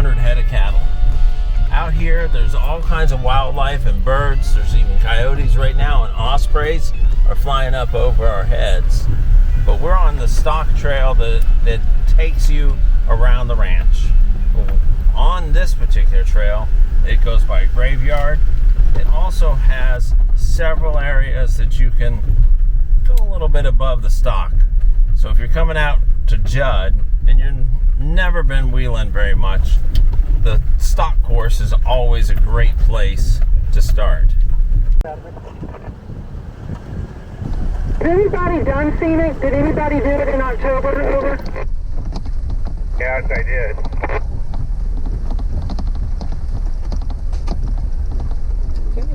200 head of cattle. Out here, there's all kinds of wildlife and birds. There's even coyotes right now, and ospreys are flying up over our heads. But we're on the stock trail that takes you around the ranch. On this particular trail, it goes by a graveyard. It also has several areas that you can go a little bit above the stock. So if you're coming out to Judd and you've never been wheeling very much, the stock course is always a great place to start. Has anybody done Scenic? Did anybody do it in October? Over? Yes, I did.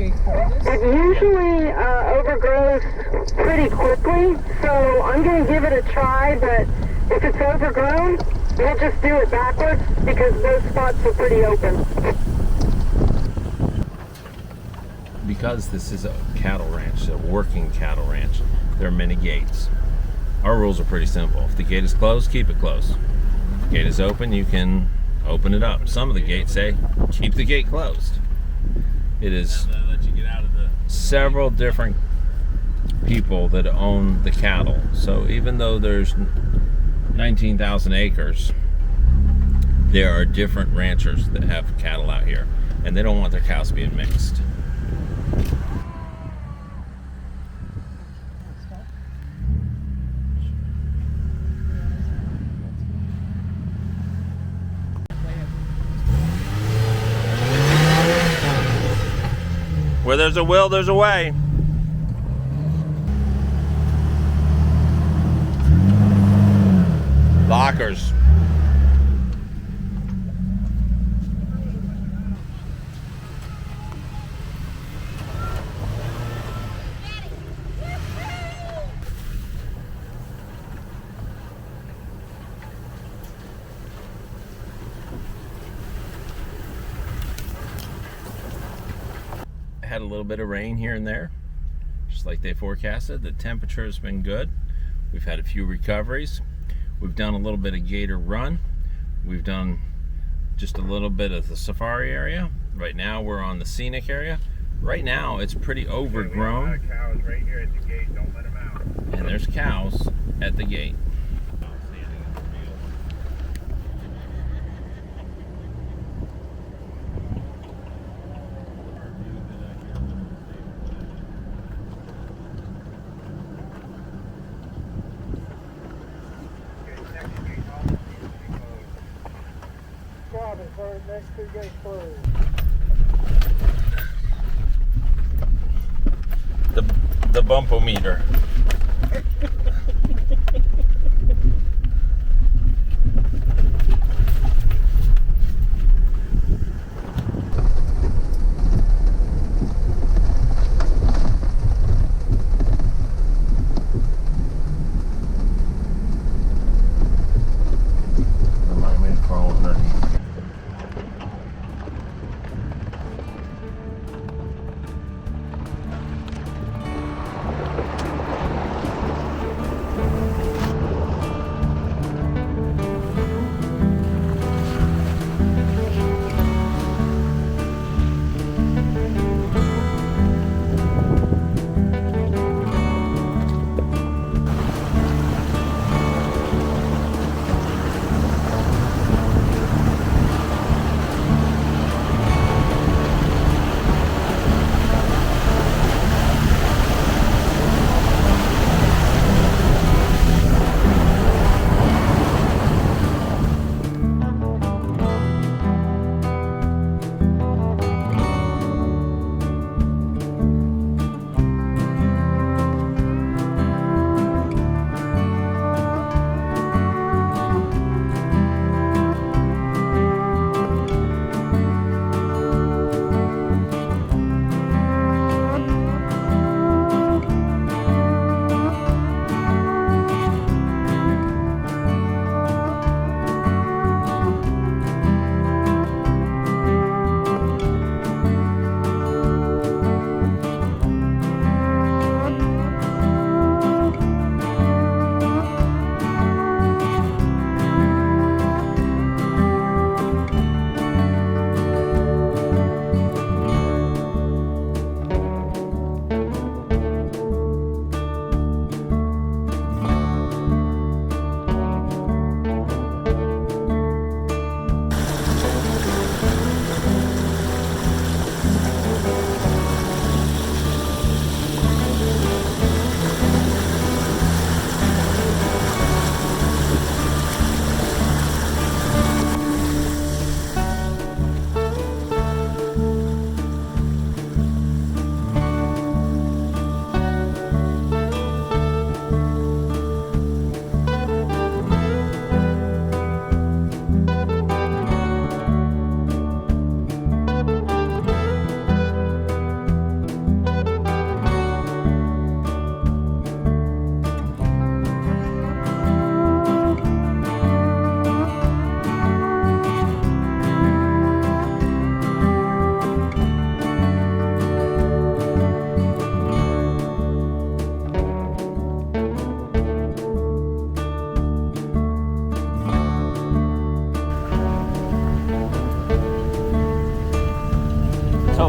It usually overgrows pretty quickly, so I'm going to give it a try, but if it's overgrown, we'll just do it backwards because those spots are pretty open. Because this is a cattle ranch, a working cattle ranch, there are many gates. Our rules are pretty simple. If the gate is closed, keep it closed. If the gate is open, you can open it up. Some of the gates say, keep the gate closed. It is several different people that own the cattle. So even though there's 19,000 acres, there are different ranchers that have cattle out here, and they don't want their cows being mixed. Where there's a will, there's a way. Lockers. Had a little bit of rain here and there, just like they forecasted. The temperature has been good. We've had a few recoveries. We've done a little bit of gator run. We've done just a little bit of the safari area. Right now we're on the scenic area. Right now it's pretty overgrown. Okay, we have a lot of cows right here at the gate. Don't let them out. And there's cows at the gate. Next two gates closed. The bumpometer. Remind me to crawl underneath.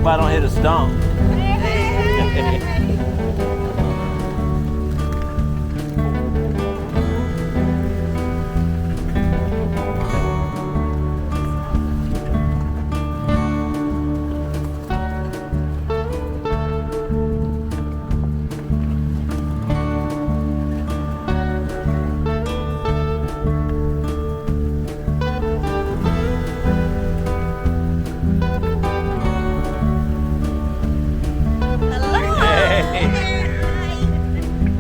I don't hit a stump.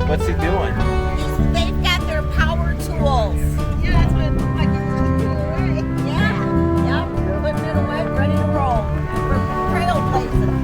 What's he doing? They've got their power tools. Yeah, that's what it looked like. It was just put away. Yeah, yep. Putting it away, ready to roll. We're trailblazing.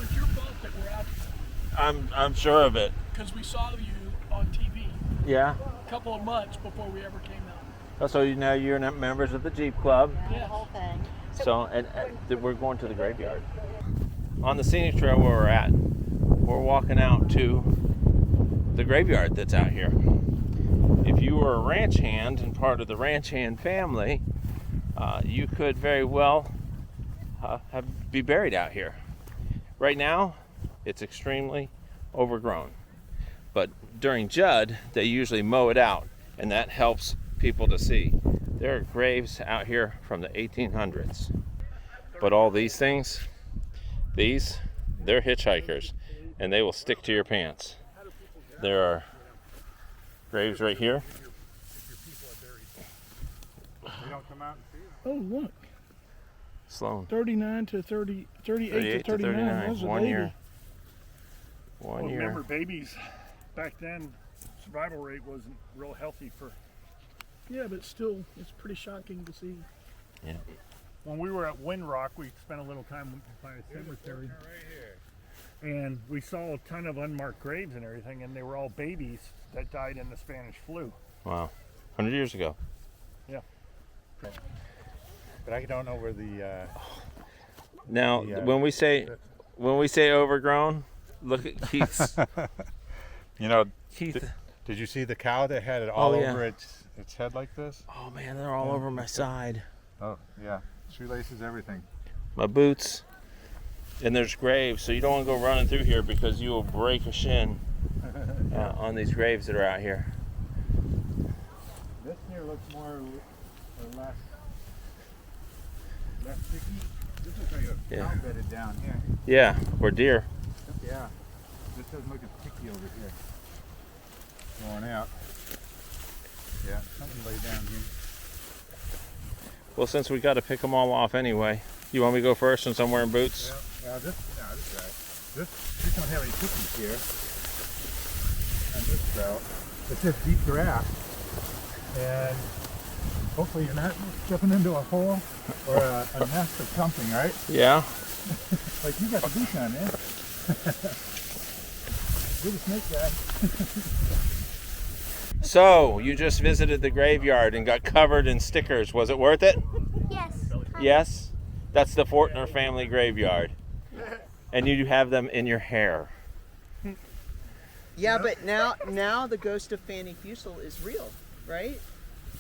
It's your fault that we're out here I'm sure of it. because we saw you on TV Yeah. a couple of months before we ever came out. Oh, so now you're members of the Jeep Club. The whole thing. So, and we're going to the graveyard. On the scenic trail where we're at, we're walking out to the graveyard that's out here. If you were a ranch hand and part of the ranch hand family, you could very well be buried out here. Right now, it's extremely overgrown. But during Judd, they usually mow it out, and that helps people to see. There are graves out here from the 1800s. But all these things, they're hitchhikers, and they will stick to your pants. There are graves right here. Oh, look. Sloan. 39 to 30, 38 to 39. Those are 1 year. baby. 1 Well, year. remember, babies back then, survival rate wasn't real healthy for. Yeah, but still, it's pretty shocking to see. Yeah. When we were at Windrock, we spent a little time by a cemetery, and we saw a ton of unmarked graves and everything, and they were all babies that died in the Spanish flu. Wow. 100 years ago. Yeah. But I don't know where the. Now, when we say overgrown, look at Keith's. You know, Keith. did you see the cow that had it all Oh, yeah. over its head like this? Oh man, they're all over my side. Oh, yeah. Shoelaces, everything. My boots. And there's graves, so you don't want to go running through here because you will break a shin on these graves that are out here. This here looks more or less sticky. This looks like a Yeah. cow bedded down here. Yeah, or deer. Yeah. This doesn't look as sticky over here. Going out. Yeah, something laid down here. Well, since we got to pick them all off anyway, you want me to go first since I'm wearing boots? Yeah, this guy. This don't have any cookies here. And this trout. It's just deep grass. And hopefully you're not stepping into a hole or a nest of something, right? Yeah. Like you got the boots on, man. You're the snake guy. So, you just visited the graveyard and got covered in stickers. Was it worth it? Yes. Yes? That's the Fortner family graveyard. And you have them in your hair. Yeah, but now the ghost of Fanny Fusel is real, right?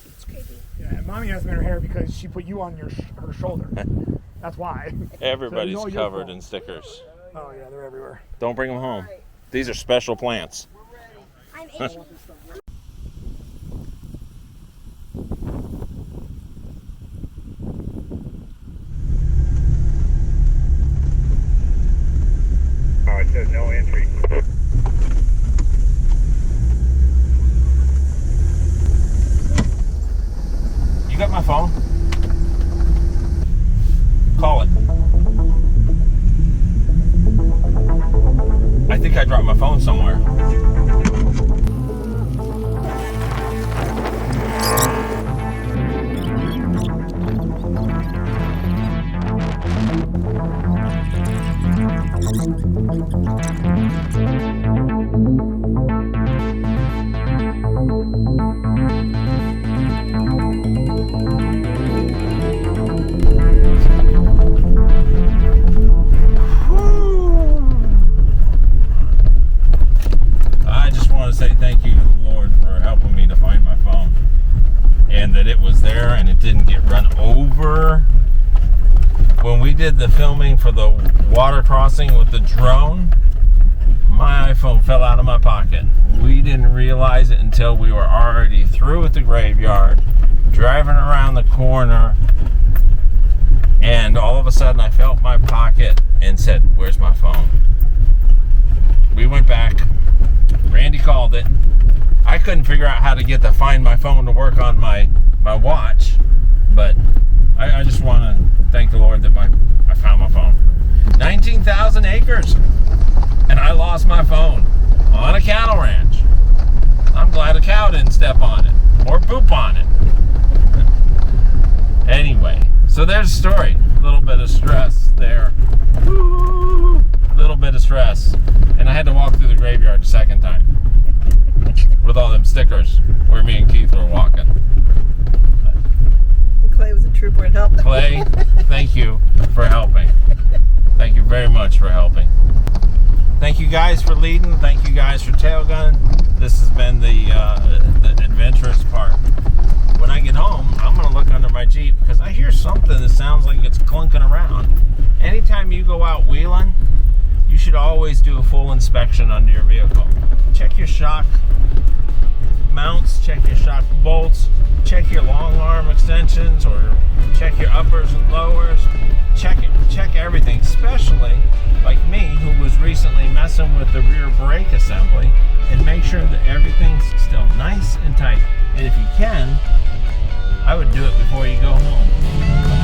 It's creepy. Yeah, and Mommy has them in her hair because she put you on her shoulder. That's why. Everybody's So, your covered fault. in stickers. Oh yeah, they're everywhere. Don't bring them home. These are special plants. I'm itching. Oh, it says no entry. phone? Call it. I think I dropped my phone somewhere. I just want to say thank you to the Lord for helping me to find my phone, and that it was there and it didn't get run over. When we did the filming for the water crossing with the drone, my iPhone fell out of my pocket. We didn't realize it until we were already through at the graveyard, driving around the corner, and all of a sudden I felt my pocket and said, "Where's my phone?" We went back. Randy called it. I couldn't figure out how to get the Find My Phone to work on my watch, but I just want to thank the Lord that I found my phone. 19,000 acres, and I lost my phone on a cattle ranch. I'm glad a cow didn't step on it or poop on it. Anyway, so there's a story. A little bit of stress there. Woo! A little bit of stress. And I had to walk through the graveyard a second time with all them stickers where me and Keith were walking. Clay was a trooper and helped. Clay, thank you for helping. Thank you very much for helping. Thank you guys for leading. Thank you guys for tail gunning. This has been the adventurous part. When I get home, I'm going to look under my Jeep because I hear something that sounds like it's clunking around. Anytime you go out wheeling, you should always do a full inspection under your vehicle. Check your shock mounts, check your shock bolts, check your long arm extensions, or check your uppers and lowers. Check everything, especially like me, who was recently messing with the rear brake assembly, and make sure that everything's still nice and tight. And if you can, I would do it before you go home.